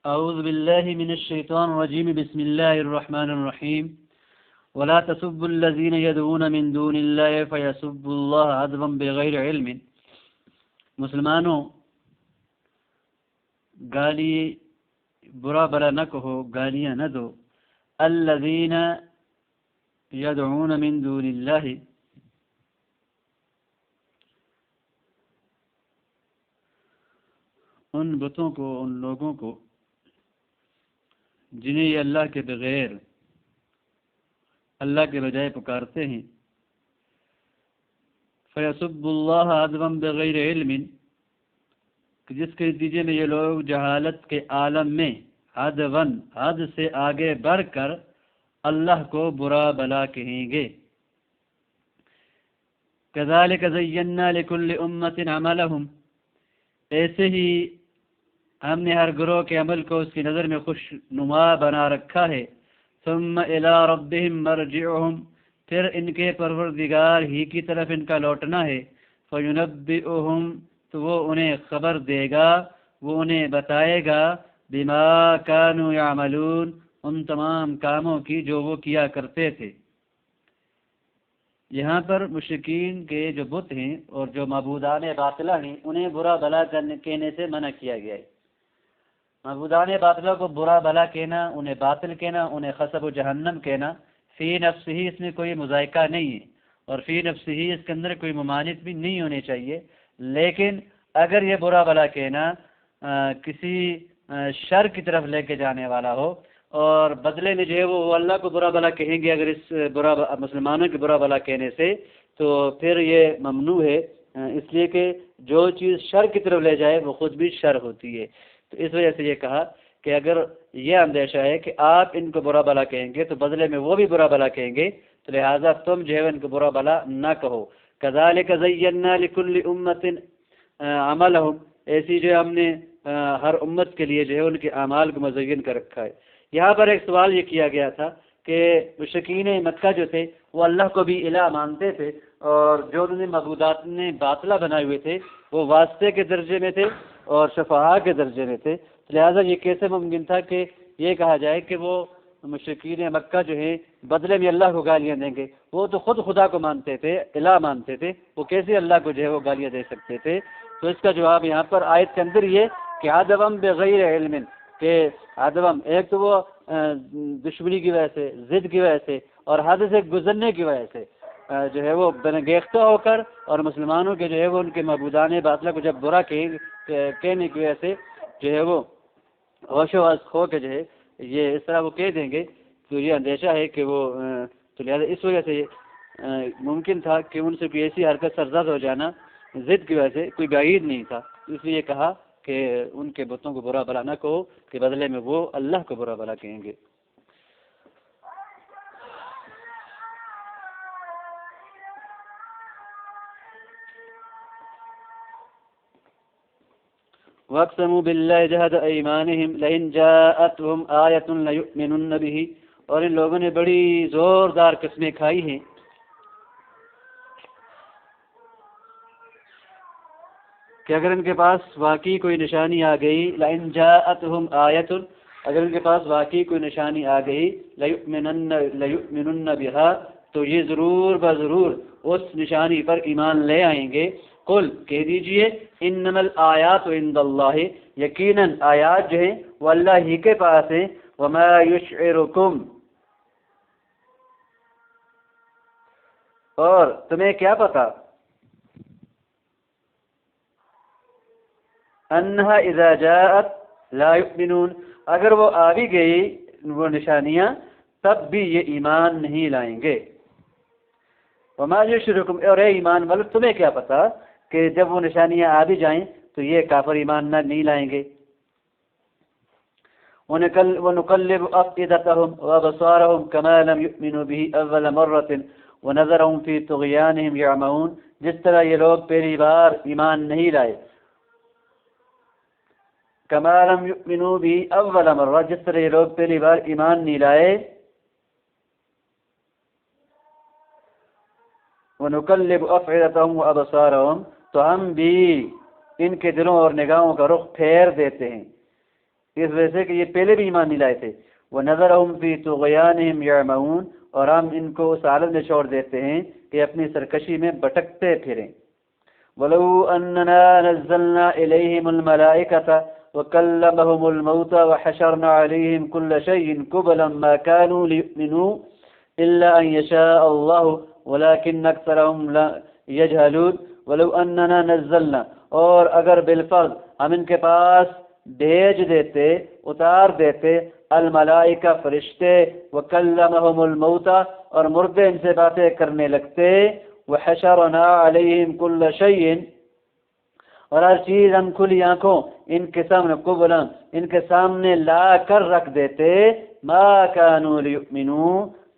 اعوذ باللہ من الشیطان الرجیم بسم اللہ الرحمن الرحیم ولا تسبوا الذین يدعون من دون اللہ فیسبوا اللہ عدوا بغیر علم۔ مسلمانوں، گالی برا بلا نہ کہو، گالیاں نہ دو۔ الذین يدعون من دون اللہ، ان بتوں کو، ان لوگوں کو جنہیں یہ اللہ کے بغیر، اللہ کے بجائے پکارتے ہیں۔ فَيَسُبُّ اللَّهَ عَدْوًا بِغَيْرِ عِلْمٍ، جس کے نتیجے میں یہ لوگ جہالت کے عالم میں عدوًا، حد سے آگے بڑھ کر اللہ کو برا بلا کہیں گے۔ كَذَلِكَ زَيَّنَّا لِكُلِّ أُمَّةٍ عَمَلَهُمْ، ایسے ہی ہم نے ہر گروہ کے عمل کو اس کی نظر میں خوش نما بنا رکھا ہے۔ ثم الى ربهم مرجعهم، پھر ان کے پروردگار ہی کی طرف ان کا لوٹنا ہے۔ فینبئهم، تو وہ انہیں خبر دے گا، وہ انہیں بتائے گا، بما كانوا يعملون، ان تمام کاموں کی جو وہ کیا کرتے تھے۔ یہاں پر مشرکین کے جو بت ہیں اور جو معبودان باطلہ ہیں، انہیں برا بلا کہنے سے منع کیا گیا ہے۔ معبودان باطلہ کو برا بلا کہنا، انہیں باطل کہنا، انہیں خصب و جہنم کہنا، فی نفس ہی اس میں کوئی مذائقہ نہیں ہے، اور فی نفس ہی اس کے اندر کوئی ممانعت بھی نہیں ہونی چاہیے۔ لیکن اگر یہ برا بلا کہنا کسی شر کی طرف لے کے جانے والا ہو، اور بدلے میں جو ہے وہ اللہ کو برا بلا کہیں گے اگر اس مسلمانوں کے برا بلا کہنے سے، تو پھر یہ ممنوع ہے، اس لیے کہ جو چیز شر کی طرف لے جائے وہ خود بھی شر ہوتی ہے۔ تو اس وجہ سے یہ کہا کہ اگر یہ اندیشہ ہے کہ آپ ان کو برا بلا کہیں گے تو بدلے میں وہ بھی برا بلا کہیں گے، تو لہٰذا تم جو ہے ان کو برا بلا نہ کہو۔ كَذَلِكَ زَيَّنَّا لِكُلِّ أُمَّةٍ عَمَلَهُمْ، ایسی جو ہم نے ہر امت کے لیے جو ہے ان کے اعمال کو مزین کر رکھا ہے۔ یہاں پر ایک سوال یہ کیا گیا تھا کہ مشرکین مکہ جو تھے وہ اللہ کو بھی الہ مانتے تھے، اور جو انہوں نے معبودات نے باطلہ بنائے ہوئے تھے وہ واسطے کے درجے میں تھے اور شفاعہ کے درجے میں تھے۔ لہٰذا یہ کیسے ممکن تھا کہ یہ کہا جائے کہ وہ مشرکین مکہ جو ہیں بدلے میں اللہ کو گالیاں دیں گے؟ وہ تو خود خدا کو مانتے تھے، الہ مانتے تھے، وہ کیسے اللہ کو جو ہے وہ گالیاں دے سکتے تھے؟ تو اس کا جواب یہاں پر آیت کے اندر یہ کہ عدوًا بغیر علم، کہ عدوًا ایک تو وہ دشمنی کی وجہ سے، ضد کی وجہ سے اور حد سے گزرنے کی وجہ سے جو ہے وہ بنگیختہ ہو کر، اور مسلمانوں کے جو ہے وہ ان کے معبودان باطلہ کو جب برا کہنے کی وجہ سے جو ہے وہ ہوش و حواس کھو کے جو ہے یہ اس طرح وہ کہہ دیں گے، تو یہ اندیشہ ہے کہ وہ تو لہٰذا اس وجہ سے ممکن تھا کہ ان سے کوئی ایسی حرکت سرزد ہو جانا ضد کی وجہ سے کوئی بعید نہیں تھا۔ اس لیے کہا کہ ان کے بتوں کو برا بلا نہ کہو کہ بدلے میں وہ اللہ کو برا بلا کہیں گے۔ وَاقْسَمُوا بِاللَّهِ جَهْدَ أَيْمَانِهِمْ لَئِنْ جَاءَتْهُمْ آيَةٌ لَيُؤْمِنُنَّ بِهِ، اور ان لوگوں نے بڑی زوردار قسمیں کھائی ہیں کہ اگر ان کے پاس واقعی کوئی نشانی آ گئی، لَئِنْ جَاءَتْهُمْ آيَةٌ، اگر ان کے پاس واقعی کوئی نشانی آ گئی، لَيُؤْمِنُنَّ بِهَا، تو یہ ضرور بضرور اس نشانی پر ایمان لے آئیں گے۔ قل، کہہ دیجئے، انما الآیات عند اللہ، یقیناً آیات جو ہیں وہ اللہ ہی کے پاس ہیں۔ وما یشعرکم، اور تمہیں کیا پتا، انہا اذا جاءت لا یؤمنون، اگر وہ آ بھی گئی وہ نشانیاں تب بھی یہ ایمان نہیں لائیں گے۔ وما یشعرکم، اور اے ایمان والو تمہیں کیا پتا کہ جب وہ نشانیاں آ بھی جائیں تو یہ کافر ایمان نہیں لائیں گے۔ وَنُقَلِّبُ أَفْئِدَتَهُمْ وَأَبْصَارَهُمْ كَمَا لَمْ يُؤْمِنُوا بِهِ أَوَّلَ مَرَّةٍ وَنَذَرَهُمْ فِي طُغْيَانِهِمْ يَعْمَهُونَ، جس طرح یہ لوگ پہلی بار ایمان نہیں لائے، كَمَا لَمْ يُؤْمِنُوا بِهِ أَوَّلَ مَرَّةٍ، جس طرح یہ لوگ پہلی بار ایمان نہیں لائے۔ وَنُقَلِّبُ أَفْئِدَتَهُمْ وَأَبْصَارَهُمْ، تو ہم بھی ان کے دلوں اور نگاہوں کا رخ پھیر دیتے ہیں، اس وجہ سے کہ یہ پہلے بھی ایمان نہیں لائے تھے. وَنَذَرَهُمْ فِي طُغْيَانِهِمْ يَعْمَهُونَ، اور ہم ان کو اس حالت میں چھوڑ دیتے ہیں کہ اپنی سرکشی میں بھٹکتے پھریں. وَلَوْ أَنَّنَا نَزَّلْنَا إِلَيْهِمُ الْمَلَائِكَةَ وَكَلَّمَهُمُ الْمَوْتَى وَحَشَرْنَا عَلَيْهِمْ كُلَّ شَيْءٍ قُبُلًا مَا كَانُوا لِيُؤْمِنُوا إِلَّا أَن يَشَاءَ اللَّهُ وَلَكِنَّ أَكْثَرَهُمْ لَا يَجْهَلُونَ. وَلَوْ أَنَّنَا نَزَّلْنَا، اور اگر بالفرض ہم ان کے پاس بھیج دیتے، اتار دیتے، الملائکہ فرشتے، وَكَلَّمَهُمُ الْمَوْتَى، اور مردے ان سے باتیں کرنے لگتے، وَحَشَرْنَا عَلَيْهِمْ كُلَّ شَيْءٍ، اور ہر چیز ہم کھلی آنکھوں ان کے سامنے، قبلا ان کے سامنے لا کر رکھ دیتے، ما كانوا ليؤمنوا،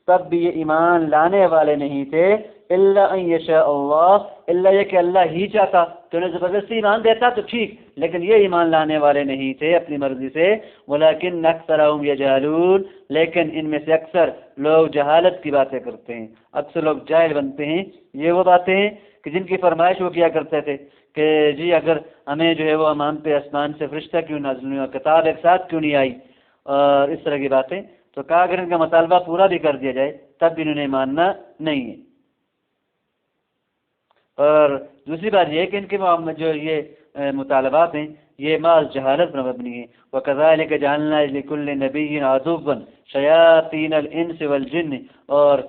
تب بھی یہ ایمان لانے والے نہیں تھے، الا ان یشاء اللہ، اللہ یہ کہ اللہ ہی چاہتا تو انہیں زبردستی ایمان دیتا تو ٹھیک، لیکن یہ ایمان لانے والے نہیں تھے اپنی مرضی سے. ولکن اکثرهم یجہلون، لیکن ان میں سے اکثر لوگ جہالت کی باتیں کرتے ہیں، اکثر لوگ جاہل بنتے ہیں. یہ وہ باتیں ہیں کہ جن کی فرمائش وہ کیا کرتے تھے کہ جی اگر ہمیں جو ہے وہ ہم پہ آسمان سے فرشتہ کیوں نازل نہیں ہوا، کتاب ایک ساتھ کیوں نہیں آئی، اور اس طرح کی باتیں. تو کہا اگر ان کا مطالبہ پورا بھی کر دیا جائے تب بھی انہوں نے ماننا نہیں ہے. اور دوسری بات یہ ہے کہ ان کے جو یہ مطالبات ہیں یہ محض جہالت پر مبنی ہیں. وَكَذَلِكَ جَعَلْنَا لِكُلِّ نَبِيٍّ عَدُوًّا شَيَاطِينَ الْإِنسِ وَالْجِنِّ، اور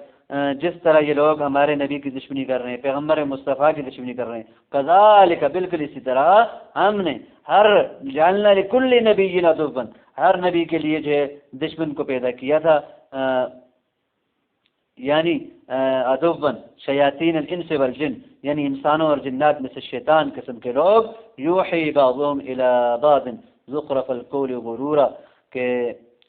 جس طرح یہ لوگ ہمارے نبی کی دشمنی کر رہے ہیں، پیغمبر مصطفیٰ کی دشمنی کر رہے ہیں، كَذَلِكَ بالکل اسی طرح ہم نے جَعَلْنَا لِكُلِّ نَبِيٍّ عَدُوًّا، ہر نبی کے لیے جو ہے دشمن کو پیدا کیا تھا، یعنی عدوًا شیاطین الانس والجن، یعنی انسانوں اور جنات میں سے شیطان قسم کے لوگ، یوحی بعضهم الى بعض زخرف القول غرورا، کہ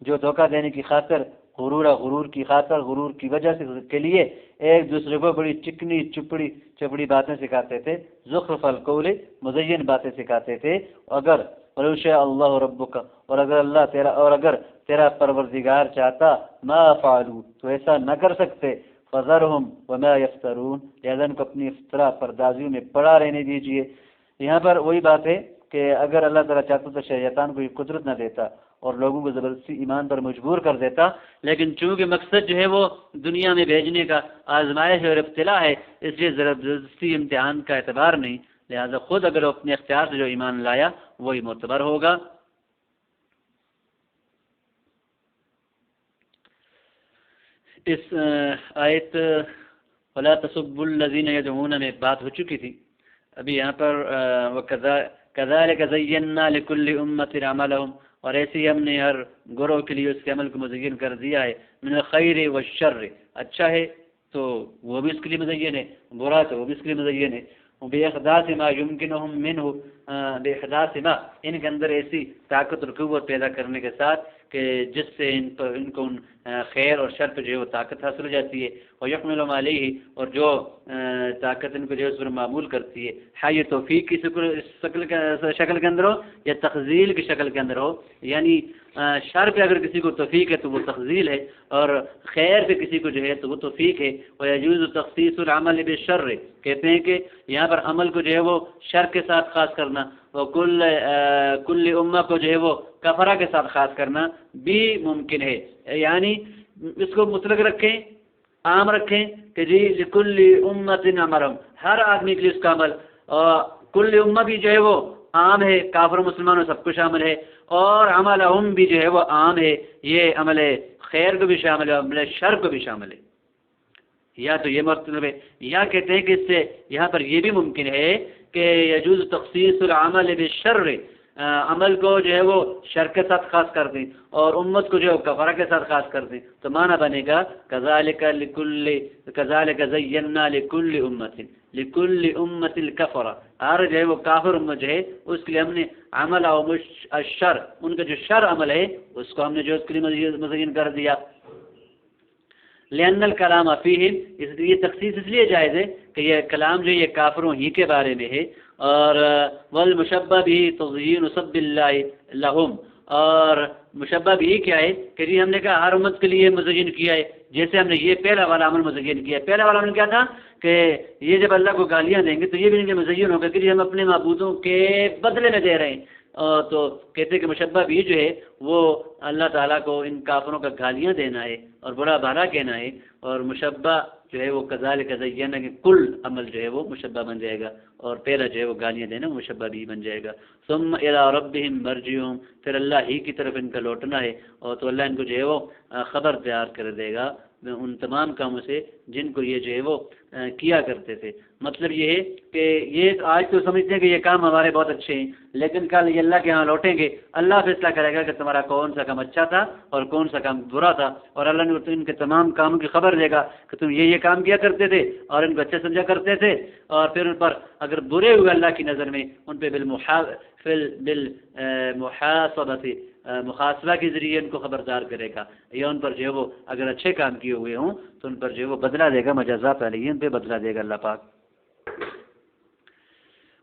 جو دھوکہ دینے کی خاطر، غرور کی خاطر، غرور کی وجہ سے کے لیے ایک دوسرے کو بڑی چکنی چپڑی باتیں سکھاتے تھے. زخرف القول، مزین باتیں سکھاتے تھے. اگر وَلَوْ شَاءَ اللَّهُ رَبُّكَ، اور اگر تیرا پروردگار چاہتا، ما فعلوا، تو ایسا نہ کر سکتے. فَذَرْهُمْ وَمَا يَفْتَرُونَ، لہذا ان کو اپنی افتراء پردازیوں میں پڑا رہنے دیجیے. یہاں پر وہی بات ہے کہ اگر اللہ تعالیٰ چاہتا تو شیطان کو یہ قدرت نہ دیتا اور لوگوں کو زبردستی ایمان پر مجبور کر دیتا، لیکن چونکہ مقصد جو ہے وہ دنیا میں بھیجنے کا آزمائش اور ابتلا ہے، اس لیے زبردستی امتحان کا اعتبار نہیں، لہذا خود اگر وہ اپنے اختیار سے جو ایمان لایا وہی معتبر ہوگا. اس آیت وَلَا تَسُبُّوا الَّذِينَ يَدْعُونَ میں بات ہو چکی تھی. ابھی یہاں پر كَذَلِكَ زَيَّنَّا لِكُلِّ أُمَّةٍ عَمَلَهُمْ، اور ایسے ہی ہم نے ہر گروہ کے لیے اس کے عمل کو مزین کر دیا ہے. من الخیر والشر، اچھا ہے تو وہ بھی اس کے لیے مزین ہے، برا تو وہ بھی اس کے لیے مزین ہے. بِإِحْدَاثِ مَا يُمْكِنُهُمْ مِنْهُ، بِإِحْدَاثِ مَا، ان کے اندر ایسی طاقت اور قوت پیدا کرنے کے ساتھ کہ جس سے ان کو خیر اور شر پہ جو ہے وہ طاقت حاصل ہو جاتی ہے. وَيَحْمِلُ مَا عَلَيْهِ، اور جو طاقت ان کو جو ہے اس پر معمول کرتی ہے. یہ توفیق کی شکل کے اندر ہو یا تخذیل کی شکل کے اندر ہو، یعنی شر پہ اگر کسی کو توفیق ہے تو وہ تخذیل ہے، اور خیر پہ کسی کو جو ہے تو وہ توفیق ہے. وَيَجُوزُ تَخْصِيصُ الْعَمَلِ بِالشَّرِّ، کہتے ہیں کہ یہاں پر عمل کو جو ہے وہ شر کے ساتھ خاص کرنا، اور کل امہ کو جو ہے وہ کفرہ کے ساتھ خاص کرنا بھی ممکن ہے. یعنی اس کو مطلق رکھیں، عام رکھیں کہ جی لکل امت عملہم، ہر آدمی کے لیے اس کا عمل، اور کل امہ بھی جو ہے وہ عام ہے، کافر مسلمانوں سب کو شامل ہے، اور عملہم بھی جو ہے وہ عام ہے، یہ عمل خیر کو بھی شامل ہے، عمل شر کو بھی شامل ہے. یا تو یہ مطلب ہے، یا کہتے ہیں کہ اس سے یہاں پر یہ بھی ممکن ہے کہ یجوز تخصیص العمل بالشر، عمل کو جو ہے وہ شر کے ساتھ خاص کر دیں اور امت کو جو ہے کفرہ کے ساتھ خاص کر دیں، تو معنی بنے گا کذالک زینا لکل امت الکفرہ، ہر جو ہے وہ کافر امت جو ہے اس کے لیے ہم نے عمل او الشر، ان کا جو شر عمل ہے اس کو ہم نے جو اس کے لیے مزین کر دیا. لأن الکلام فیہم، اس لیے تخصیص اس لیے جائز ہے کہ یہ کلام جو یہ کافروں ہی کے بارے میں ہے. اور والمشبہ بھی تزیین سب اللہ لہم، اور مشبہ بھی کیا ہے کہ جی ہم نے کہا ہر امت کے لیے مزین کیا ہے، جیسے ہم نے یہ پہلا والا عمل مزین کیا ہے. پہلا والا عمل کیا تھا کہ یہ جب اللہ کو گالیاں دیں گے تو یہ بھی ان کے مزین ہوگا کہ جی ہم اپنے معبودوں کے بدلے میں دے رہے ہیں، تو کہتے ہیں کہ مشبہ بھی جو ہے وہ اللہ تعالیٰ کو ان کافروں کا گالیاں دینا ہے اور برا بھلا کہنا ہے، اور مشبہ جو ہے وہ کذالک زینا کہ کل عمل جو ہے وہ مشبہ بن جائے گا، اور پہلا جو ہے وہ گالیاں دینا وہ مشبہ بھی بن جائے گا۔ ثم الی ربہم مرجعہم، پھر اللہ ہی کی طرف ان کا لوٹنا ہے، اور تو اللہ ان کو جو ہے وہ خبر تیار کر دے گا ان تمام کاموں سے جن کو یہ جو ہے وہ کیا کرتے تھے۔ مطلب یہ ہے کہ یہ آج تو سمجھتے ہیں کہ یہ کام ہمارے بہت اچھے ہیں، لیکن کل یہ اللہ کے ہاں لوٹیں گے، اللہ فیصلہ کرے گا کہ تمہارا کون سا کام اچھا تھا اور کون سا کام برا تھا، اور اللہ نے ان کے تمام کاموں کی خبر دے گا کہ تم یہ کام کیا کرتے تھے اور ان کو اچھے سمجھا کرتے تھے، اور پھر ان پر اگر برے ہوئے اللہ کی نظر میں ان پہ بالمحاسبت محاسبہ کے ذریعے ان کو خبردار کرے گا، یا ان پر جو ہے وہ اگر اچھے کام کیے ہوئے ہوں تو ان پر جو ہے وہ بدلہ دے گا، مجازات علیہم پہ بدلہ دے گا اللہ پاک۔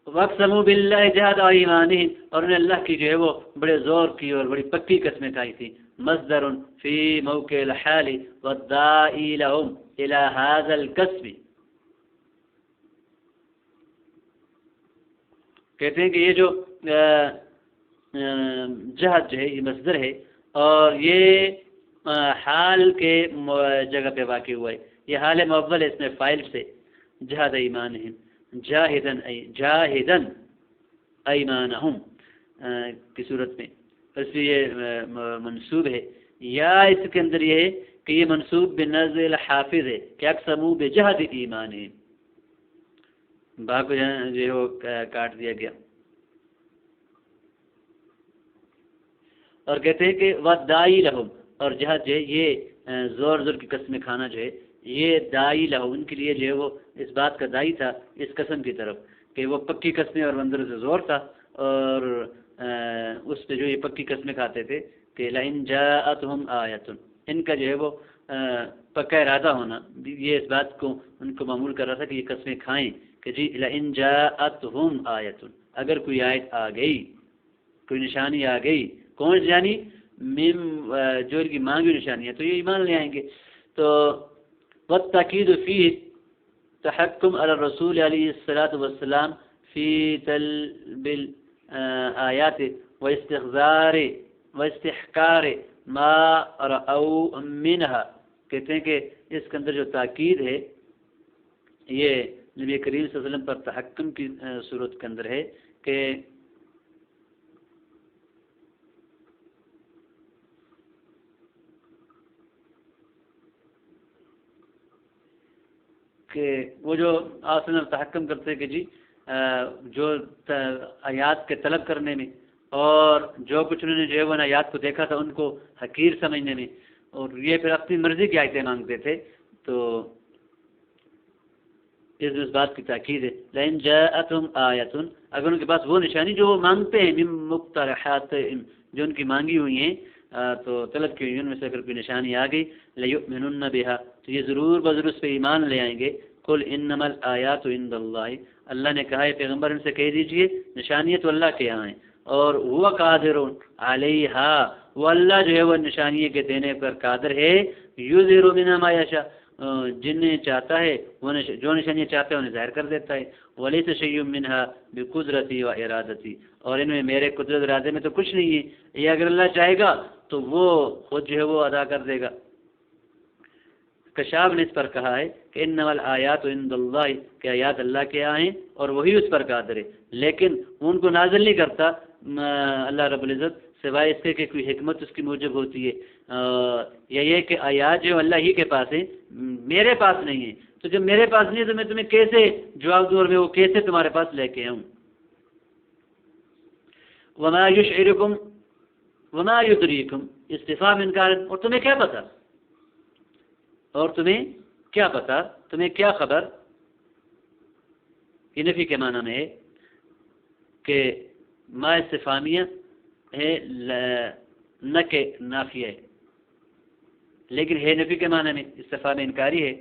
وَاقْسَمُوا بِاللَّهِ جَهْدَ أَيْمَانِهِمْ، اور انہیں اللہ کی جو ہے وہ بڑے زور کی اور بڑی پکی قسمیں کھائی تھی۔ مصدر فی موقع الحال والداعی لهم الى هذا الكسب، کہتے ہیں کہ یہ جو جہد جو ہے یہ مصدر ہے، اور یہ حال کے جگہ پہ واقع ہوا ہے، یہ حال مؤول ہے اس میں فاعل سے، جہد ایمانہم جاہدن ایمانہم کی صورت میں، اس لیے منصوب ہے، یا اس کے اندر یہ ہے کہ یہ منصوب بنزع الحافظ ہے کہ اقسموا بجہد ایمانہم، با کو جو ہے وہ کاٹ دیا گیا، اور کہتے ہیں کہ وَالدَّاعِی لَهُمْ، اور جہاد جو ہے یہ زور زور کی قسمیں کھانا جو ہے یہ داعی لہو ان کے لیے جو ہے وہ اس بات کا داعی تھا اس قسم کی طرف کہ وہ پکی قسمیں اور اندر سے زور تھا، اور اس پہ جو یہ پکی قسمیں کھاتے تھے کہ لَإِن جَاءَتْهُمْ آیَةٌ، ان کا جو ہے وہ پکا ارادہ ہونا یہ اس بات کو ان کو معمول کر رہا تھا کہ یہ قسمیں کھائیں کہ جی لَإِن جَاءَتْهُمْ آیَةٌ، اگر کوئی آیت آ گئی، کوئی نشانی آ گئی، کون نشانی؟ جو ان کی مانگی نشانی ہے تو یہ ایمان لے آئیں گے۔ تو والتاکید فی تحکم علی الرسول علیہ الصلاۃ والسلام فی طلب الآیات واستحقار ما رأوا منها، کہتے ہیں کہ اس کے اندر جو تاکید ہے یہ نبی کریم صلی اللہ علیہ وسلم پر تحکم کی صورت کے اندر ہے کہ وہ جو آپ نے تحکم کرتے کہ جی جو آیات کے طلب کرنے میں اور جو کچھ انہوں نے جو ہے وہ آیات کو دیکھا تھا ان کو حقیر سمجھنے میں، اور یہ پھر اپنی مرضی کی آیتیں مانگتے تھے، تو اس بات کی تاکید ہے لَإِن جَاءَتْهُمْ آیَةٌ، اگر ان کے پاس وہ نشانی جو وہ مانگتے ہیں من مقترحات جو ان کی مانگی ہوئی ہیں تو طلب کی ہوئی ان میں سے اگر کوئی نشانی آ گئی لَيُؤْمِنُنَّ بِهَا، تو یہ ضرور بضرور اس پہ ایمان لے آئیں گے۔ قُلْ إِنَّمَا الْآيَاتُ عِندَ اللَّهِ، اللہ نے کہا ہے پیغمبر ان سے کہہ دیجئے نشانیت تو اللہ کے یہاں ہیں، اور هُوَ قَادِرٌ عَلَيْهَا، وہ اللہ جو ہے وہ نشانی کے دینے پر قادر ہے، يُظْهِرُ مِنْهَا مَا يَشَاءُ، جنہیں چاہتا ہے وہ جو نشانیاں چاہتا ہے انہیں ظاہر کر دیتا ہے، وَلَيْسَ شَيْءٌ مِنْهَا بِقُدْرَتِي وَإِرَادَتِي، اور ان میں میرے قدرت ارادے میں تو کچھ نہیں ہے، یہ اگر اللہ چاہے گا تو وہ خود جو ہے وہ ادا کر دے گا۔ کشاف نے اس پر کہا ہے کہ انما الآیات عند اللہ، کہ آیات اللہ کے یہاں ہیں اور وہی اس پر قادر ہے، لیکن وہ ان کو نازل نہیں کرتا اللہ رب العزت سوائے اس کے کہ کوئی حکمت اس کی موجب ہوتی ہے، یا یہ کہ آیات جو اللہ ہی کے پاس ہیں میرے پاس نہیں ہیں، تو جب میرے پاس نہیں ہے تو میں تمہیں کیسے جواب دوں اور میں وہ کیسے تمہارے پاس لے کے آؤں۔ وما یشعرکم وما یدریکم، استفہام انکار، اور تمہیں کیا پتا، اور تمہیں کیا پتا، تمہیں کیا خبر، یہ نفی کے معنی میں ہے کہ ما استفہامیہ ہے نہ کہ نافیہ ہے، لیکن ہے نفی کے معنی میں، استفہام انکاری ہے۔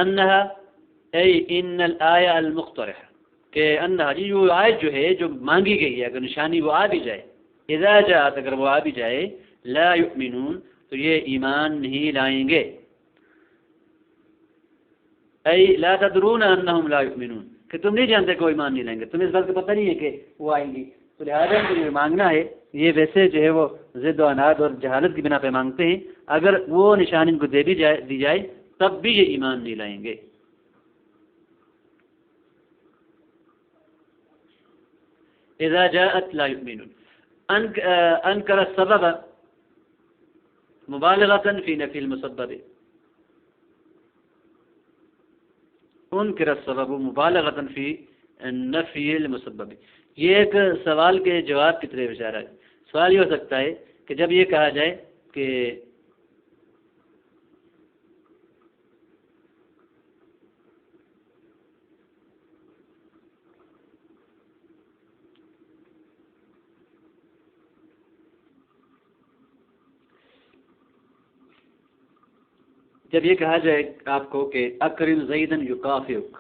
انہا ای ان الآیہ المقترح کہ انہا جی وہ آیت جو ہے جو مانگی گئی ہے اگر نشانی وہ آ بھی جائے، اذا جاءت اگر وہ آ بھی جائے، لا یؤمنون تو یہ ایمان نہیں لائیں گے، ای لا تدرون انہم لا یؤمنون کہ تم نہیں جانتے کہ وہ ایمان نہیں لائیں گے، تمہیں اس بات کا پتہ نہیں ہے کہ وہ آئیں گی، تو لہٰذا جو یہ مانگنا ہے یہ ویسے جو ہے وہ ضد و عناد اور جہالت کی بنا پہ مانگتے ہیں، اگر وہ نشانی ان کو دی جائے تب بھی یہ ایمان نہیں لائیں گے۔ اذا جاءت لا یؤمنون انکر السبب مبالغة فی نفی المسبب، انکر السبب مبالغة فی نفی المسبب، یہ ایک سوال کے جواب کی طرف اشارہ ہے۔ سوال یہ ہو سکتا ہے کہ جب یہ کہا جائے کہ آپ کو کہ اکرم زیدن یکافئک،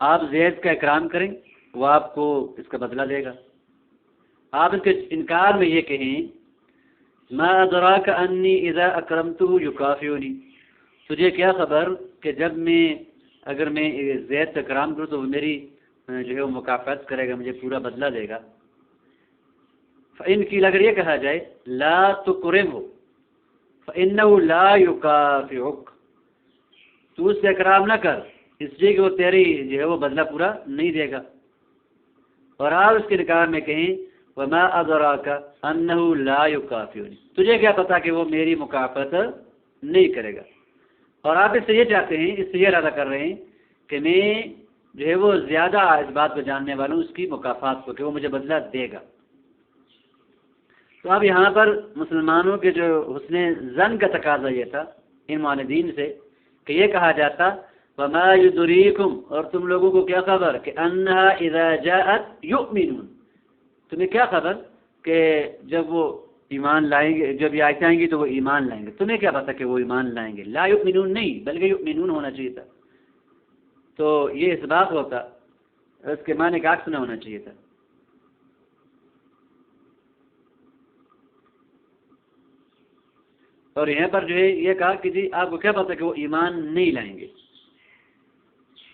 آپ زید کا اکرام کریں وہ آپ کو اس کا بدلہ دے گا، آپ اس کے انکار میں یہ کہیں ما ادراک انی اذا اکرمتہ یکافئنی، تجھے کیا خبر کہ جب اگر میں زید کا اکرام کروں تو وہ میری جو ہے وہ مکافات کرے گا، مجھے پورا بدلہ دے گا۔ فإن قیل اگر یہ کہا جائے لا تکرمہ فإنہ لا یکافئک، تو اس سے اکرام نہ کر اس لیے کہ وہ تیری جو ہے وہ بدلہ پورا نہیں دے گا، اور آپ اس کے انکار میں کہیں وما ادراک انہ لا یکافئنی، تجھے کیا پتا کہ وہ میری مکافات نہیں کرے گا، اور آپ اس سے یہ چاہتے ہیں، اس سے یہ ارادہ کر رہے ہیں کہ میں جو ہے وہ زیادہ اس بات کو جاننے والا ہوں اس کی مکافات کو کہ وہ مجھے بدلہ دے گا۔ تو اب یہاں پر مسلمانوں کے جو حسن ظن کا تقاضا یہ تھا ان معاندین سے کہ یہ کہا جاتا وما یدریکم، اور تم لوگوں کو کیا خبر کہ انہا اذا جاءت یؤمنون، تمہیں کیا خبر کہ جب وہ ایمان لائیں گے، جب یہ آیتیں آئیں گی تو وہ ایمان لائیں گے، تمہیں کیا پتا کہ وہ ایمان لائیں گے، لا یؤمنون نہیں بلکہ یؤمنون ہونا چاہیے تھا، تو یہ اس بات ہوتا، اس کے معنی کا عکس نہ ہونا چاہیے تھا۔ اور یہاں پر جو ہے یہ کہا کہ جی آپ کو کیا پتا کہ وہ ایمان نہیں لائیں گے،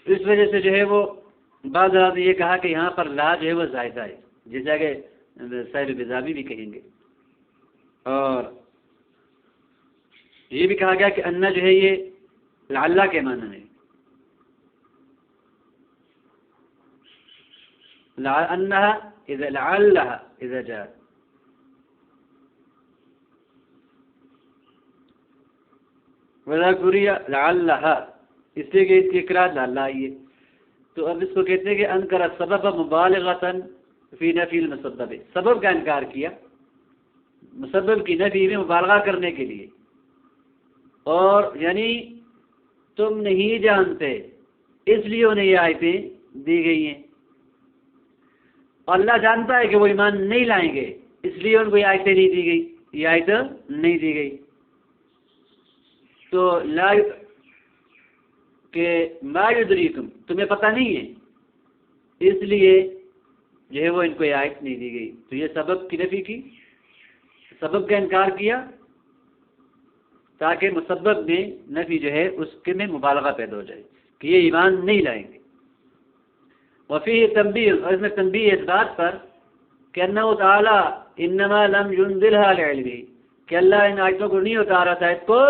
اس وجہ سے جو ہے وہ بعض حضرات نے یہ کہا کہ یہاں پر لا جو ہے وہ زائدہ ہے، جس جگہ سیر بزابی بھی کہیں گے، اور یہ بھی کہا گیا کہ انہ جو ہے یہ لعلہ کے معنی میں، انہا اذا لعلہا اذا جاءت، وذاکریہ لعلہا، اس لیے کہ اس کی اقرار لعلہ آئی ہے، تو اب اس کو کہتے ہیں کہ انکر السبب مبالغۃ فی نفی المسبب، سبب کا انکار کیا مسبب کی نفی میں مبالغہ کرنے کے لیے، اور یعنی تم نہیں جانتے اس لیے انہیں یہ آیتیں دی گئی ہیں، اور اللہ جانتا ہے کہ وہ ایمان نہیں لائیں گے اس لیے ان کو یہ آیتیں نہیں دی گئی، یہ آیت نہیں دی گئی، تو لا کہ ما یدریکم تمہیں پتہ نہیں ہے اس لیے جو ہے وہ ان کو یہ آیت نہیں دی گئی، تو یہ سبب کی نفی کی، سبب کا انکار کیا تاکہ مسبب میں نفی جو ہے اس کے میں مبالغہ پیدا ہو جائے کہ یہ ایمان نہیں لائیں گے۔ وفیہ تنبیہ، اور اس میں تنبیہ اس بات پر کہ انہ تعالی انما لم ينزلها لعلمہ، کہ اللہ ان آیتوں کو نہیں اتارا تھا اس کو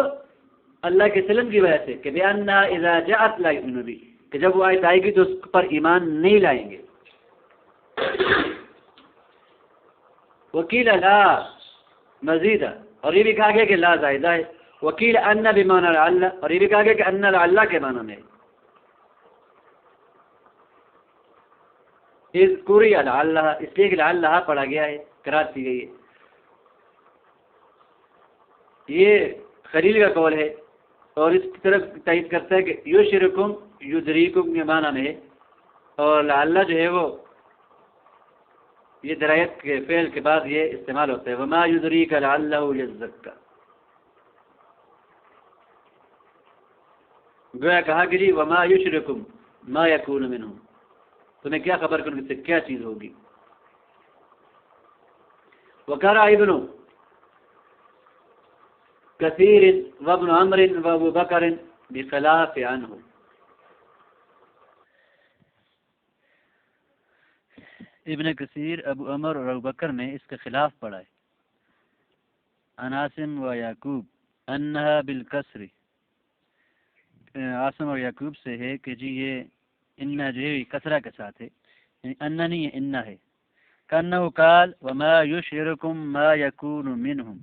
اللہ کے سلم کی وجہ سے کہ بأنہا اذا جاءت لا یؤمنون بہ، کہ جب وہ آیت آئے گی تو اس پر ایمان نہیں لائیں گے۔ وکیل لا مزید، اور یہ بھی کہا گیا کہ لا زائدہ ہے، وکیل ان بمعنی لعل، اور یہ بھی کہا گیا کہ ان لعل کے معنی میں، اذ قرئ لعلہا، اس لیے کہ لعلہا پڑھا گیا ہے، قرأت کی گئی ہے۔ یہ خلیل کا قول ہے، اور اس کی طرف تائید کرتا ہے کہ یشرکم یدریکم کے معنی میں ہے، اور لعل جو ہے وہ یہ درایت کے فعل کے بعد یہ استعمال ہوتا ہے، وما یدریک لعلہ یزکا، گویا کہا کہ جی وما یشرکم ما یکون منہم، تمہیں کیا خبر کہ ان سے کیا چیز ہوگی. وقرأ ابن کثیر وابن عمر وابو بکر بخلاف عنہ. ابن کثیر، ابو عمر اور ابو بکر نے اس کے خلاف پڑھا ہے. عاصم و یعقوب انہا بالکسر، عاصم اور یعقوب سے ہے کہ جی یہ انہ جو ہے کسرہ کے ساتھ ہے، یعنی انہ نہیں ہے انہ ہے. کانہ قال وما یشعرکم ما یکون منہم،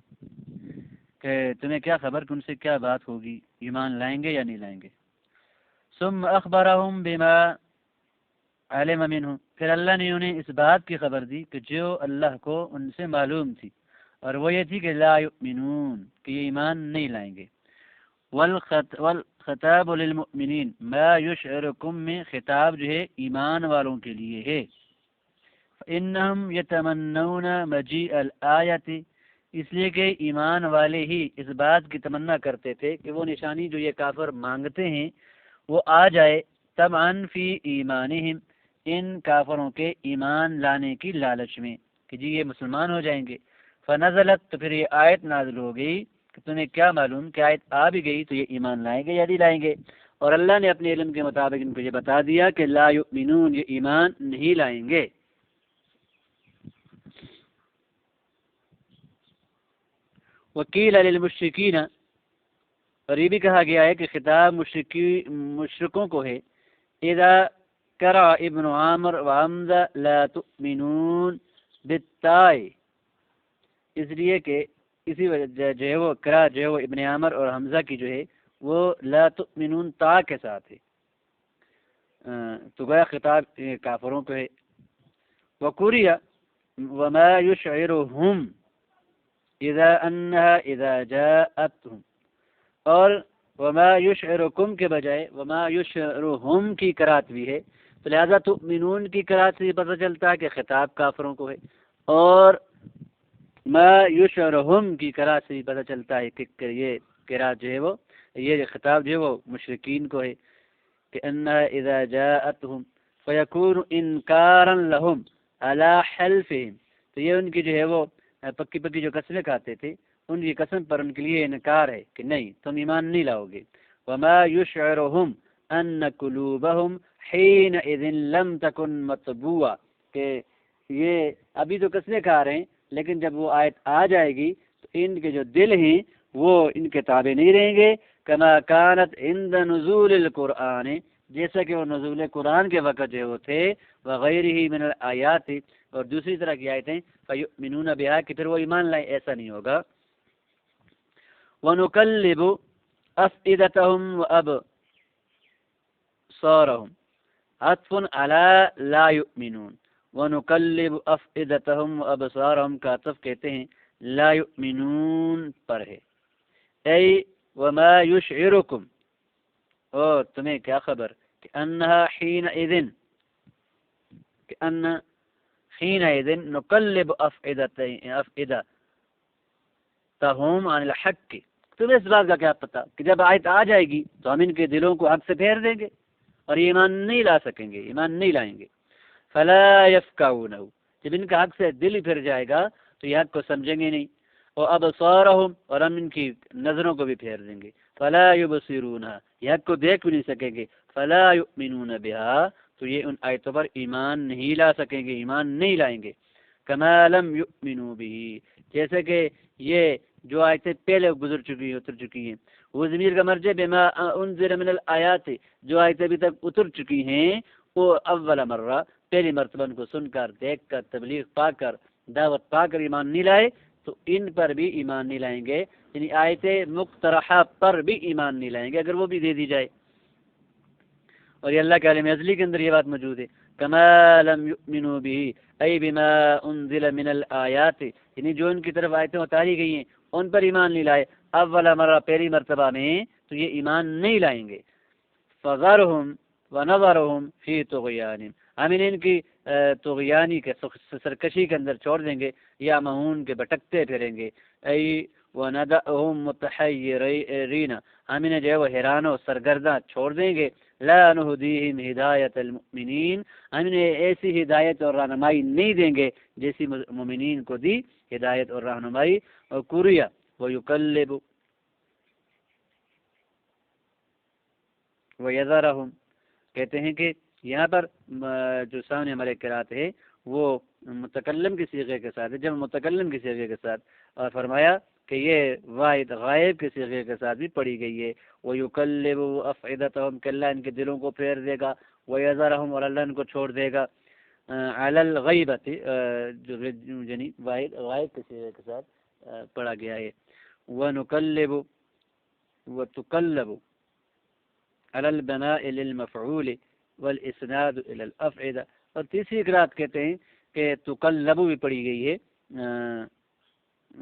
کہ تمہیں کیا خبر کہ ان سے کیا بات ہوگی، ایمان لائیں گے یا نہیں لائیں گے. ثم اخبرہم بما علم منہم، پھر اللہ نے انہیں اس بات کی خبر دی کہ جو اللہ کو ان سے معلوم تھی، اور وہ یہ تھی کہ لا یؤمنون، کہ یہ ایمان نہیں لائیں گے. والخطاب للمؤمنین، ما یشعرکم میں خطاب جو ہے ایمان والوں کے لیے ہے. فإنہم یتمنون مجیء الآیت، اس لیے کہ ایمان والے ہی اس بات کی تمنا کرتے تھے کہ وہ نشانی جو یہ کافر مانگتے ہیں وہ آ جائے. طمعا فی ایمانہم، ان کافروں کے ایمان لانے کی لالچ میں کہ جی یہ مسلمان ہو جائیں گے. فنزلت، تو پھر یہ آیت نازل ہو گئی کہ تمہیں کیا معلوم کہ آیت آ بھی گئی تو یہ ایمان لائیں گے یا نہیں لائیں گے. اور اللہ نے اپنے علم کے مطابق ان کو یہ بتا دیا کہ لا یؤمنون، یہ ایمان نہیں لائیں گے. وکیل للمشرکین، اور یہ بھی کہا گیا ہے کہ خطاب مشرکوں کو ہے. اذا قرأ ابن عامر وحمزہ لا تؤمنون بالتاء، اس لیے کہ اسی وجہ جو ہے وہ قرأ جو ہے وہ ابن عامر اور حمزہ کی جو ہے وہ لا تؤمنون تا کے ساتھ ہے، تو گویا خطاب کافروں کو ہے. وقرئ وما یشعرہم اذا انہا اذا جاءتہم، اور وما یشعرکم کے بجائے وما یشعرہم کی قرات بھی ہے، تو لہذا تؤمنون کی قرات سے پتہ چلتا ہے کہ خطاب کافروں کو ہے، اور ما یشعرہم کی قرات سے پتہ چلتا ہے کہ یہ قرات جو ہے وہ یہ خطاب جو ہے وہ مشرکین کو ہے. کہ انہا اذا جاءتہم فیکون انکارا لہم علی حلفہم، تو یہ ان کی جو ہے وہ پکی پکی جو قسمیں کھاتے تھے ان کی قسم پر ان کے لیے انکار ہے کہ نہیں تم ایمان نہیں لاؤ گے. وما یشعرہم ان قلوبہم حینئذ لم تکن مطبوعہ، کہ یہ ابھی تو قسمیں کھا رہے ہیں لیکن جب وہ آیت آ جائے گی تو ان کے جو دل ہیں وہ ان کے تابع نہیں رہیں گے. کما کانت عند نزول القرآن، جیسا کہ وہ نزول قرآن کے وقت جو وہ تھے، وغیرہ من الآیات، اور دوسری طرح کی آیتیں، فیؤمنون بہا، کہ پھر وہ ایمان لائیں، ایسا نہیں ہوگا. وَنُقَلِّبُ أَفْئِدَتَهُمْ وَأَبْصَارَهُمْ عطف علی لا یؤمنون. وَنُقَلِّبُ أَفْئِدَتَهُمْ وَأَبْصَارَهُمْ کا عطف کہتے ہیں لا یؤمنون پر ہے. اے وما یشعرکم، اور تمہیں کیا خبر کہ انہا حینئذ نقلب افئدتہم عن الحق، تمہیں اس بات کا کیا پتا کہ جب آیت آ جائے گی تو ہم ان کے دلوں کو حق سے پھیر دیں گے اور ایمان نہیں لا سکیں گے، ایمان نہیں لائیں گے. فلا یفقہونہ، جب ان کا حق سے دل ہی پھر جائے گا تو یہ حق کو سمجھیں گے نہیں. وابصارہم، اور ہم ان کی نظروں کو بھی پھیر دیں گے. فلا یبصرونہ، یہ حق کو دیکھ بھی نہیں سکیں گے. فلا یؤمنون بہا، تو یہ ان آیتوں پر ایمان نہیں لا سکیں گے، ایمان نہیں لائیں گے. کما لم یؤمنوا بہ، جیسے کہ یہ جو آیتیں پہلے اتر چکی ہیں. وہ ضمیر کا مرجع بما انزل من الآیات، جو آیتیں ابھی تک اتر چکی ہیں وہ اول مرہ پہلی مرتبہ ان کو سن کر دیکھ کر تبلیغ پا کر دعوت پا کر ایمان نہیں لائے تو ان پر بھی ایمان نہیں لائیں گے، یعنی آیت مقترحہ پر بھی ایمان نہیں لائیں گے اگر وہ بھی دے دی جائے. اور یہ اللہ کے عالم ازلی کے اندر یہ بات موجود ہے. کما لم یؤمنوا به ای بما انزل من الآیات، یعنی جو ان کی طرف آیتیں اتاری گئی ہیں ان پر ایمان نہیں لائے اول مرہ پہلی مرتبہ میں تو یہ ایمان نہیں لائیں گے. فذرہم ونظرہم فی طغیانہم، ہم ان کی طغیانی کے سرکشی کے اندر چھوڑ دیں گے، یا مہون کے بھٹکتے پھریں گے. ای وندعهم متحيرين، ہم انہیں جو ہے وہ حیران و سرگرداں چھوڑ دیں گے. لا نهديهم ہدایت المؤمنین، ہم انہیں ایسی ہدایت اور رہنمائی نہیں دیں گے جیسی مومنین کو دی ہدایت اور رہنمائی. اور کوریا ويقلب ويذرهم، کہتے ہیں کہ یہاں پر جو سامنے ہمارے قرات ہے وہ متکلم کی صیغے کے ساتھ ہے، جب متکلم کی صیغے کے ساتھ، اور فرمایا کہ یہ واحد غائب کے صیغے کے ساتھ بھی پڑھی گئی ہے. وَيُقَلِّبُ أَفْئِدَتَهُمْ کہ اللہ ان کے دلوں کو پھیر دے گا. وَيَذَرَهُمْ اور اللہ ان کو چھوڑ دے گا. عَلَى الْغَيْبَةِ جو یعنی واحد غائب کے صیغے کے ساتھ پڑھا گیا ہے. وَنُقَلِّبُ وَتُقَلَّبُ عَلَى الْبَنَاءِ لِلْمَفْعُولِ وَالْإِسْنَادُ إِلَى الْأَفْعِدَةِ. اور تیسری قرات کہتے ہیں کہ تقلب بھی پڑھی گئی ہے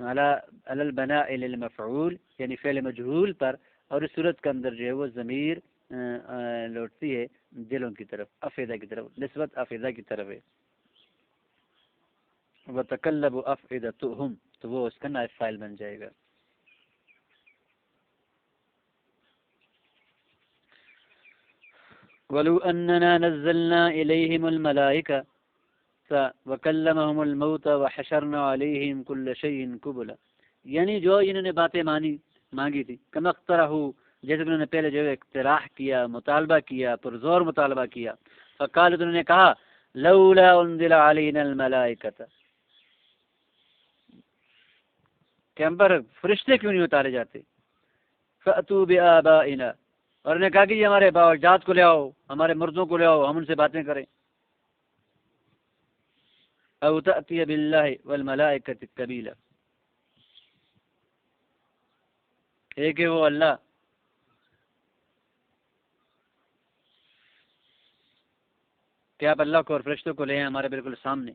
علی البناء للمفعول یعنی فعل مجہول پر، اور اس صورت کے اندر جو ہے وہ ضمیر لوٹتی ہے دلوں کی طرف، افئدہ کی طرف، نسبت افئدہ کی طرف ہے. وتقلب افئدتهم تو وہ اس کا نائب فاعل بن جائے گا. وَلَوْ أَنَّنَا نَزَّلْنَا إِلَيْهِمُ الْمَلَائِكَةَ وَكَلَّمَهُمُ الْمَوْتَ وَحَشَرْنَا عَلَيْهِمْ كُلَّ شَيْءٍ قُبُلًا، یعنی جو انہوں نے باتیں مانگی تھی، کما اقترحوا جیسے انہوں نے پہلے جو اقتراح کیا، مطالبہ کیا، پرزور مطالبہ کیا. فقالت انہوں نے کہا لولا انزل علینا الملائکۃ، کہ ہم پر فرشتے کیوں نہیں اتارے جاتے. فأتوا بآبائنا، اور انہوں نے کہا کہ یہ ہمارے باوجات کو لے آؤ، ہمارے مردوں کو لے آؤ، ہم ان سے باتیں کریں. او تأتی باللہ والملائکۃ قبیلا، ایک ہے وہ اللہ کہ آپ اللہ کو اور فرشتوں کو لے ہیں ہمارے بالکل سامنے.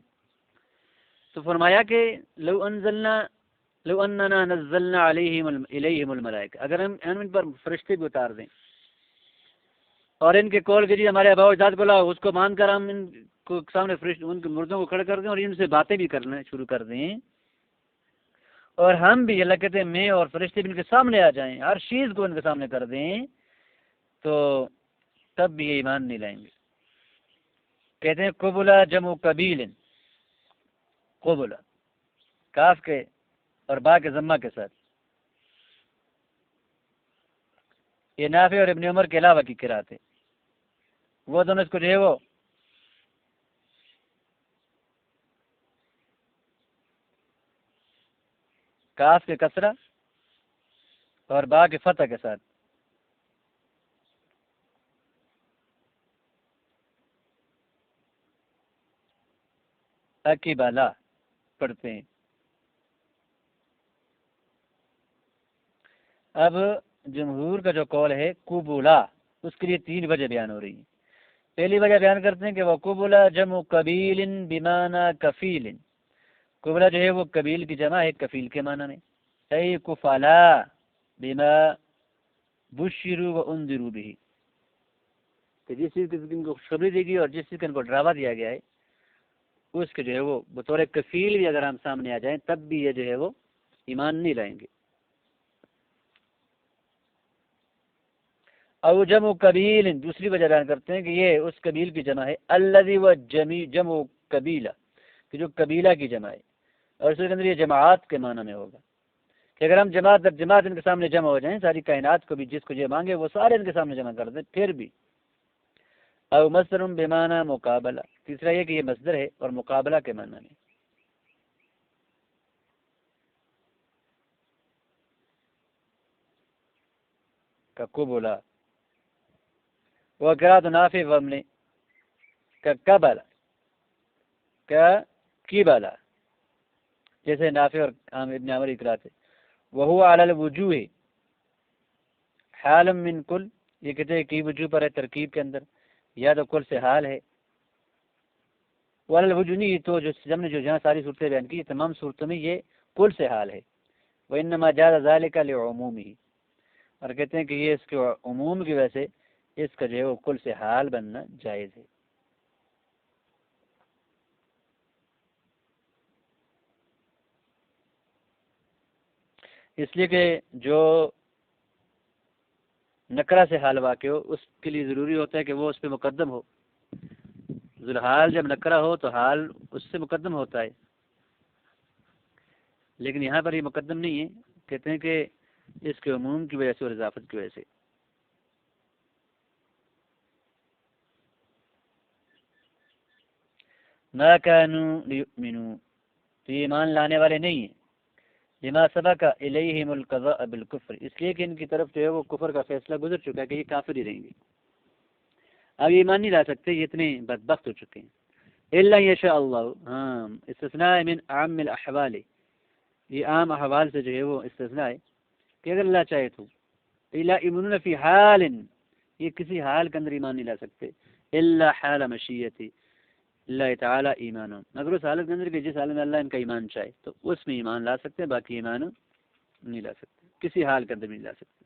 تو فرمایا کہ لو اننا نزلنا الیہم الملائکہ، اگر ہم ان پر فرشتے بھی اتار دیں اور ان کے کول کے جی ہمارے آباء و اجداد کو لاؤ، اس کو مان کر ہم ان کو سامنے ان کے مردوں کو کھڑے کر دیں اور ان سے باتیں بھی کرنا شروع کر دیں، اور ہم بھی اللہ کہتے ہیں میں اور فرشتے بھی ان کے سامنے آ جائیں، ہر چیز کو ان کے سامنے کر دیں، تو تب بھی یہ ایمان نہیں لائیں گے. کہتے ہیں قبلا جمع قبیل، قبلا کاف کے اور با کے ضمہ کے ساتھ. یہ نافع اور ابن عمر کے علاوہ کی قرات ہے، وہ دونوں اس کو جو ہے وہ کاف کے کسرہ اور با کے فتح کے ساتھ اکی بالا پڑھتے ہیں. اب جمہور کا جو قول ہے قبولا، اس کے لیے 3 وجہ بیان ہو رہی ہیں. پہلی وجہ بیان کرتے ہیں کہ وہ قبولا جمع قبیل بمعنی کفیل، قبولا جو ہے وہ قبیل کی جمع ہے کفیل کے معنی میں. اے کفالا بما بشروا وانذروا به، کہ جس چیز کی ان کو خوشخبری دی گئی اور جس چیز کا ان کو ڈراوا دیا گیا ہے اس کے جو ہے وہ بطور کفیل بھی اگر ہم سامنے آ جائیں تب بھی یہ جو ہے وہ ایمان نہیں لائیں گے. او جمع قبیل، دوسری وجہ بیان کرتے ہیں کہ یہ اس قبیل کی جمع ہے الذی و جمع قبیلہ، کہ جو قبیلہ کی جمع ہے، اور اس کے اندر یہ جماعت کے معنی میں ہوگا کہ اگر ہم جماعت ان کے سامنے جمع ہو جائیں، ساری کائنات کو بھی جس کو یہ مانگے وہ سارے ان کے سامنے جمع کر دیں پھر بھی. او مصدر بمعنی مقابلہ، تیسرا یہ کہ یہ مصدر ہے اور مقابلہ کے معنی میں. کا قبولا وقرات نافع ومن کا قبلا کا قبلا، جیسے نافع اور ابن عمر اقرات ہے. وہو علی الوجوہ حال من کل، یہ کہتے ہیں کی وجوہ پر ہے ترکیب کے اندر، یا تو کل سے حال ہے. وعلی الوجوہ نہیں، تو جو ہم نے جو جہاں ساری صورتیں بیان کی تمام صورتوں میں یہ کل سے حال ہے. وانما جاز ذلک لعمومہ، اور کہتے ہیں کہ یہ اس کے عموم کی وجہ سے اس کا جو ہے وہ کل سے حال بننا جائز ہے. اس لیے کہ جو نکرہ سے حال واقع ہو اس کے لیے ضروری ہوتا ہے کہ وہ اس پہ مقدم ہو. ذوالحال جب نکرہ ہو تو حال اس سے مقدم ہوتا ہے، لیکن یہاں پر یہ مقدم نہیں ہے. کہتے ہیں کہ اس کے عموم کی وجہ سے اور اضافت کی وجہ سے. ما كانوا ليؤمنوا، تو یہ ایمان لانے والے نہیں ہیں. لما سبق الیہم القضاء بالکفر، اس لیے کہ ان کی طرف جو ہے وہ کفر کا فیصلہ گزر چکا ہے کہ یہ کافر ہی رہیں گے. اب ایمان نہیں لا سکتے، یہ اتنے بدبخت ہو چکے ہیں. الا یشاء اللہ، ہاں استثناء من عام الاحوال، یہ عام احوال سے جو ہے وہ استثناء ہے کہ اگر اللہ چاہے تو. الا ایمنون فی حال، یہ کسی حال کے اندر ایمان نہیں لا سکتے. الا حال مشیتی اللہ تعالی ایمان، اگر اس حالت کے اندر کہ جس حالت میں اللہ ان کا ایمان چاہے تو اس میں ایمان لا سکتے ہیں، باقی ایمان نہیں لا سکتے، کسی حال کے اندر نہیں لا سکتے.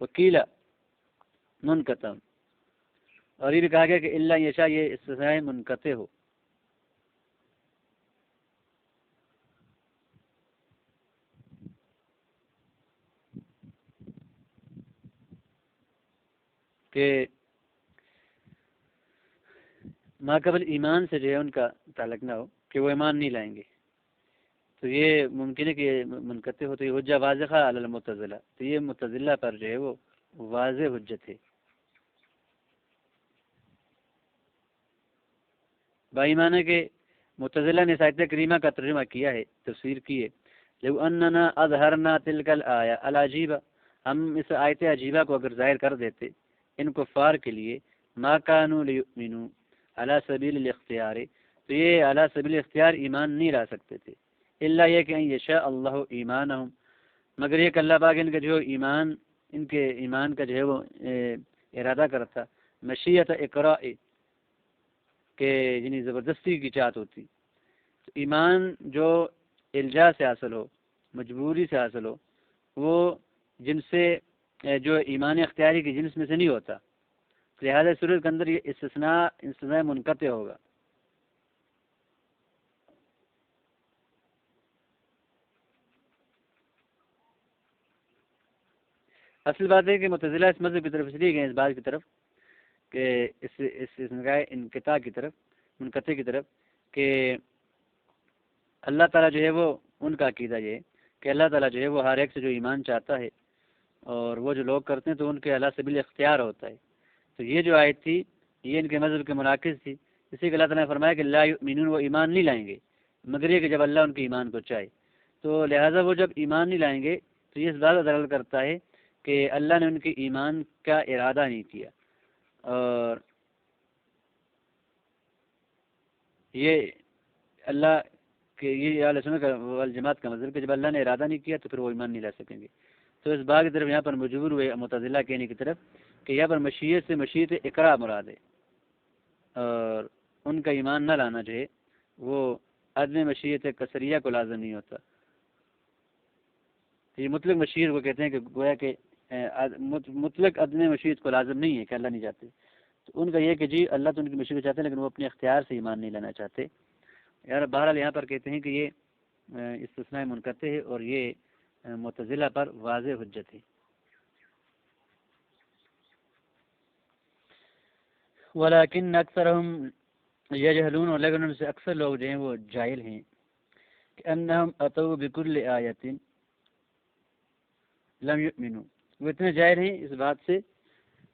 وکیلا منقطع، اور یہ بھی کہا گیا کہ اللہ یشاء یہ استثناء منقطع ہو. کہ ما قبل ایمان سے جو ہے ان کا تعلق نہ ہو کہ وہ ایمان نہیں لائیں گے، تو یہ ممکن ہے کہ یہ منقطع ہو. تو یہ حجہ واضحہ علی المعتزلہ، تو یہ معتزلہ پر جو ہے وہ واضح حجت ہے. بائیمان ہے کہ معتزلہ نے آیت کریمہ کا ترجمہ کیا ہے، تفسیر کی ہے. لو اننا اظہرنا تلک الآیہ العجیبہ، ہم اس آیت عجیبہ کو اگر ظاہر کر دیتے ان کفار کے لیے، ما کانوا لیؤمنوا علی سبیل الاختیار، تو یہ علی سبیل الاختیار ایمان نہیں لا سکتے تھے. الا یہ کہ ان یشاء اللہ ایمانہم، مگر یہ کہ اللہ پاک ان کا جو ایمان، ان کے ایمان کا جو ہے وہ ارادہ کرتا. مشیت اقراء، کہ یعنی زبردستی کی چاہت ہوتی. تو ایمان جو الجا سے حاصل ہو، مجبوری سے حاصل ہو، وہ جن سے جو ایمان اختیاری کی جنس میں سے نہیں ہوتا، لہذا صورت کے اندر یہ استثناء منقطع ہوگا. اصل بات ہے کہ معتزلہ اس مذہب کی طرف اس لیے گئے، اس بات کی طرف کہ اس انقطاع کی طرف، منقطع کی طرف، کہ اللہ تعالیٰ جو ہے وہ ان کا عقیدہ یہ ہے کہ اللہ تعالیٰ جو ہے وہ ہر ایک سے جو ایمان چاہتا ہے، اور وہ جو لوگ کرتے ہیں تو ان کے علی سبیل اختیار ہوتا ہے. تو یہ جو آیت تھی یہ ان کے مذہب کے مناقض تھی. اسی کے اللہ تعالیٰ نے فرمایا کہ لا یؤمنون، وہ ایمان نہیں لائیں گے مگر یہ کہ جب اللہ ان کے ایمان کو چاہے. تو لہٰذا وہ جب ایمان نہیں لائیں گے تو یہ اس بات کا دلالت کرتا ہے کہ اللہ نے ان کے ایمان کا ارادہ نہیں کیا. اور یہ اللہ کہ یہ اہل سنت والجماعت کا مذہب کہ جب اللہ نے ارادہ نہیں کیا تو پھر وہ ایمان نہیں لا سکیں گے. تو اس بات کی طرف یہاں پر مجبور ہوئے معتزلہ کہنے کی طرف کہ یہاں پر مشیت سے مشیت اقرا مراد ہے، اور ان کا ایمان نہ لانا جو ہے وہ عدم مشیت کثریہ کو لازم نہیں ہوتا. یہ مطلق مشیت کو کہتے ہیں کہ گویا کہ مطلق عدم مشیت کو لازم نہیں ہے کہ اللہ نہیں چاہتے. تو ان کا یہ کہ جی اللہ تو ان کی مشیت کو چاہتے ہیں لیکن وہ اپنے اختیار سے ایمان نہیں لانا چاہتے. یار بہرحال یہاں پر کہتے ہیں کہ یہ استثناء منقطع ہے اور یہ معتزلہ پر واضح حجت ہے. ولیکن اکثرهم یجہلون، اور لیکن ان سے اکثر لوگ جو ہیں وہ جاہل ہیں کہ انہم اتوا بکل آیت لم یؤمنوا، وہ اتنے جاہل ہیں اس بات سے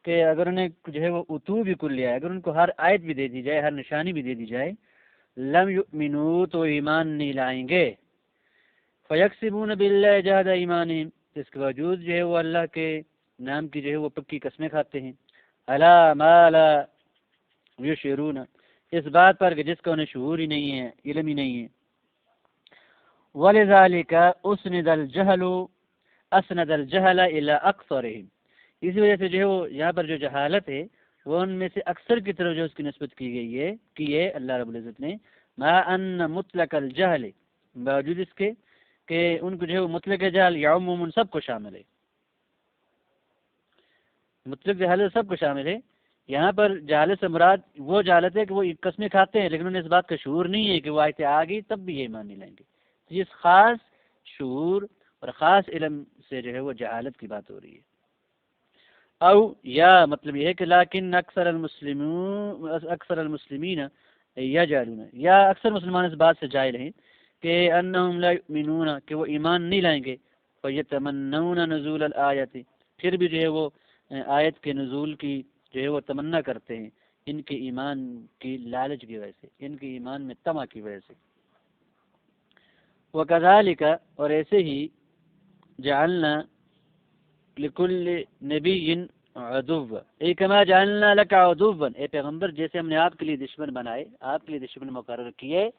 کہ اگر انہیں جو ہے وہ اتو بکل آیت، اگر ان کو ہر آیت بھی دے دی جائے، ہر نشانی بھی دے دی جائے، لم یؤمنوا تو ایمان نہیں لائیں گے. فیکسبون باللہ جہد ایمانہم، اس کے باوجود جو ہے وہ اللہ کے نام کی جو ہے وہ پکی قسمیں کھاتے ہیں. الا ما لا یشعرون، اس بات پر کہ جس کا انہیں شعور ہی نہیں ہے، علم ہی نہیں ہے. ولذالک اسند الجہل الی اکثرہم، اسی وجہ سے جو ہے وہ یہاں پر جو جہالت ہے وہ ان میں سے اکثر کی طرف جو اس کی نسبت کی ہے اللہ رب العزت نے. ما ان مطلق الجہل، باوجود اس کے کہ ان کو جو ہے وہ مطلق جہل یعم سب کو شامل ہے، مطلق جہالت سب کو شامل ہے. یہاں پر جہالت سے مراد وہ جہالت ہے کہ وہ قسمیں کھاتے ہیں لیکن انہیں اس بات کا شعور نہیں ہے کہ وہ آیتیں آ گئی تب بھی یہ ایمان نہیں لائیں گے. تو یہ خاص شعور اور خاص علم سے جو ہے وہ جہالت کی بات ہو رہی ہے۔ او یا مطلب یہ ہے کہ لیکن اکثر المسلمین یجہلون، یا اکثر مسلمان اس بات سے جاہل ہیں کہ انہم لا یؤمنون، کہ وہ ایمان نہیں لائیں گے، فیتمنون نزول الآیت، پھر بھی جو ہے وہ آیت کے نزول کی جو ہے وہ تمنا کرتے ہیں، ان کے ایمان کی لالچ کی وجہ سے، ان کے ایمان میں طمع کی وجہ سے۔ وکذالک، اور ایسے ہی جعلنا لکل نبی عدو، اے کما جعلنا لک عدوا، اے پیغمبر جیسے ہم نے آپ کے لیے دشمن بنائے، آپ کے لیے دشمن مقرر کیے،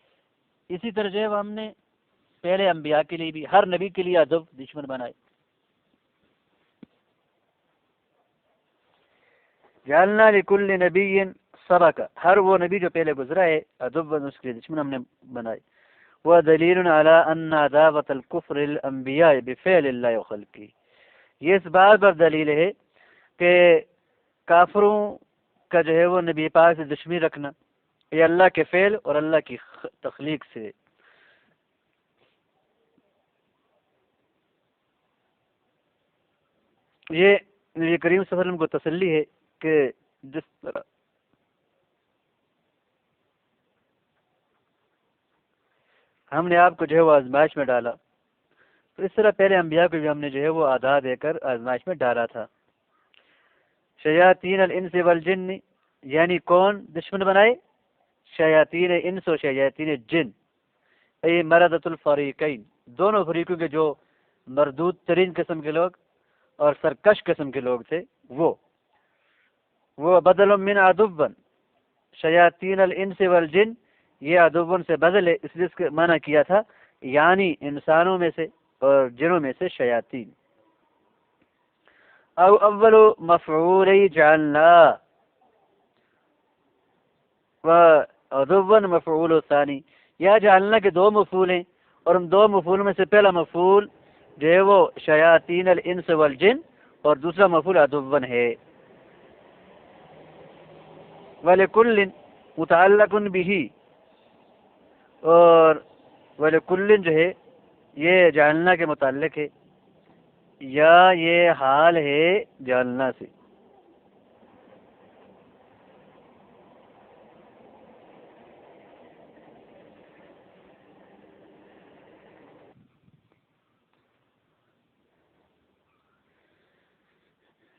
اسی طرح جو ہے ہم نے پہلے انبیاء کے لیے بھی ہر نبی کے لیے عدو دشمن بنائے۔ جعلنا لکل نبی سبق، ہر وہ نبی جو پہلے گزرا ہے عدوا اس کے لیے دشمن ہم نے بنائے۔ ودلیل علی ان عداوۃ الکفر للانبیاء بفعل اللہ وخلقہ، یہ اس بات پر دلیل ہے کہ کافروں کا جو ہے وہ نبی پاک سے دشمنی رکھنا یہ اللہ کے فعل اور اللہ کی تخلیق سے۔ یہ نبی کریم صلی اللہ علیہ وسلم کو تسلی ہے کہ جس طرح ہم نے آپ کو جو ہے وہ آزمائش میں ڈالا، تو اس طرح پہلے انبیاء کو بھی ہم نے جو ہے وہ عطا دے کر آزمائش میں ڈالا تھا۔ شیاطین الانس والجن، یعنی کون دشمن بنائے؟ شیاطین انس و شیاطین جن، اے مردۃ الفریقین، دونوں فریقوں کے جو مردود ترین قسم کے لوگ اور سرکش قسم کے لوگ تھے وہ بدل من عدو، شیاطین الانس والجن، یہ عدو سے بدل ہے، اس لیے اس کا معنی کیا تھا یعنی انسانوں میں سے اور جنوں میں سے شیاطین۔ او اول مفعول جعلنا، و عدوا مفعول ثانی، یا جعلنا کے دو مفعول ہیں اور ان دو مفعول میں سے پہلا مفعول جو ہے وہ شیاطین الانس والجن اور دوسرا مفعول عدوا ہے۔ ولکل متعلق به، اور ولکل جو ہے یہ جعلنا کے متعلق ہے یا یہ حال ہے جعلنا سے۔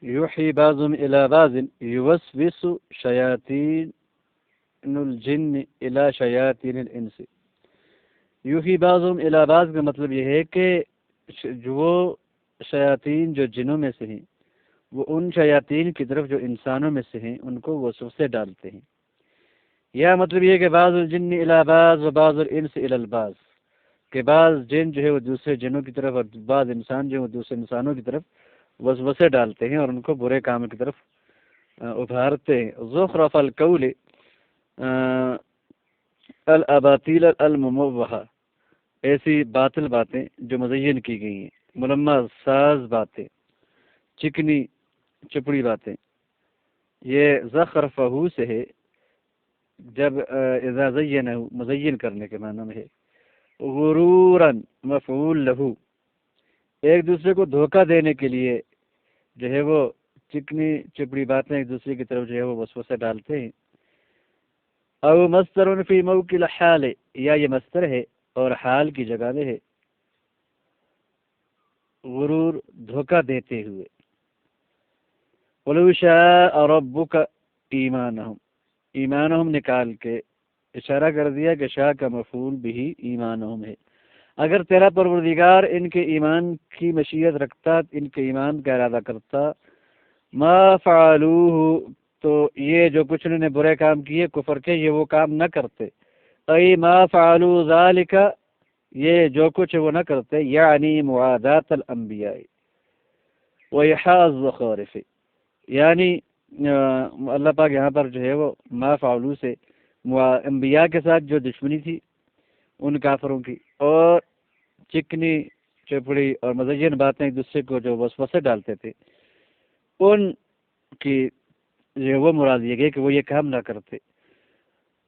یوحی بعضهم الی بعض یوسوس شیاطین الجن الی شیاطین الانس، یوحی بعضهم الی بعض کا مطلب یہ ہے کہ جو شیاطین جو جنوں میں سے ہیں وہ ان شیاطین کی طرف جو انسانوں میں سے ہیں ان کو وسوسے ڈالتے ہیں، یا مطلب یہ کہ بعض الجن الی بعض و بعض الانس الی البعض، کہ بعض جن جو ہے وہ دوسرے جنوں کی طرف اور بعض انسان جو ہے وہ دوسرے انسانوں کی طرف وسوسے ڈالتے ہیں اور ان کو برے کام کی طرف ابھارتے ہیں۔ زخرف القول الاباطیل المموہہ، ایسی باطل باتیں جو مزین کی گئی ہیں، ملمہ ساز باتیں، چکنی چپڑی باتیں، یہ زخرفہ سے ہے، جب اذا زینہ مزین کرنے کے معنی میں ہے۔ غروراً مفعول لہو، ایک دوسرے کو دھوکہ دینے کے لیے جو ہے وہ چکنی چپڑی باتیں ایک دوسرے کی طرف جو ہے وہ وسوسے ڈالتے ہیں۔ او مصدر فی موکل حال، یا یہ مصدر ہے اور حال کی جگہ میں ہے، غرور دھوکہ دیتے ہوئے۔ وَلَوْ شَاءَ رَبُّكَ ایمانہم، ایمانہم نکال کے اشارہ کر دیا کہ شاء کا مفعول بھی ایمانہم ہے، اگر تیرا پروردگار ان کے ایمان کی مشیت رکھتا، ان کے ایمان کا ارادہ کرتا، ما فعلوہ، تو یہ جو کچھ انہوں نے برے کام کیے کفر کے یہ وہ کام نہ کرتے، ای ما فعلوا ذالک، یہ جو کچھ وہ نہ کرتے، یعنی معادات الانبیاء وإحاظ الزخارف، یعنی اللہ پاک یہاں پر جو ہے وہ ما فعلوا سے انبیاء کے ساتھ جو دشمنی تھی ان کافروں کی، اور چکنی چپڑی اور مزین باتیں ایک دوسرے کو جو وسوسے ڈالتے تھے ان کی جو وہ مراد یہ گئے کہ وہ یہ کام نہ کرتے۔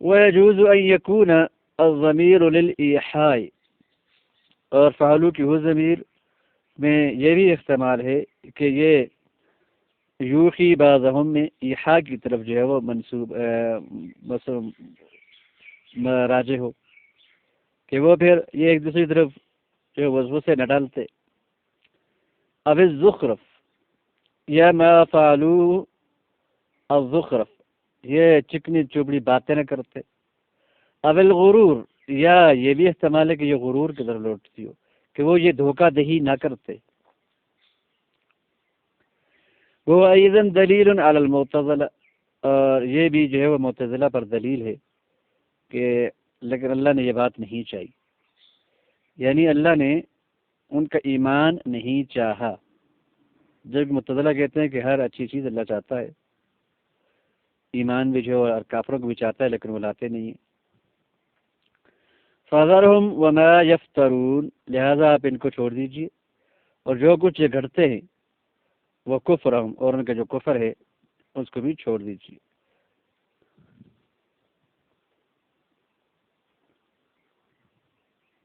وَيَجُوزُ أَن يَكُونَ الضَّمِيرُ لِلْإِيحَاءِ، اور فعلو کی وہ ضمیر میں یہ بھی احتمال ہے کہ یہ یوخی بعضہم میں ایحاء کی طرف جو ہے وہ منسوب راجع ہو کہ وہ پھر یہ ایک دوسری طرف جو وسوسے نہ ڈالتے. اب الزخرف یا ما فعلوا الزخرف یہ چکنی چوبڑی باتیں نہ کرتے. اب الغرور یا یہ بھی احتمال ہے کہ یہ غرور کی طرف لوٹتی ہو کہ وہ یہ دھوکہ دہی نہ کرتے. وہ ایضاً دلیل علی المعتزلہ اور یہ بھی جو ہے وہ معتزلہ پر دلیل ہے کہ لیکن اللہ نے یہ بات نہیں چاہی، یعنی اللہ نے ان کا ایمان نہیں چاہا. جب معتزلہ کہتے ہیں کہ ہر اچھی چیز اللہ چاہتا ہے، ایمان بھی جو اور کافروں کو بھی چاہتا ہے لیکن وہ لاتے نہیں ہیں. فَذَرْهُمْ وَمَا يَفْتَرُونَ لہذا آپ ان کو چھوڑ دیجیے اور جو کچھ یہ گھڑتے ہیں وہ کفرہم اور ان کا جو کفر ہے اس کو بھی چھوڑ دیجیے.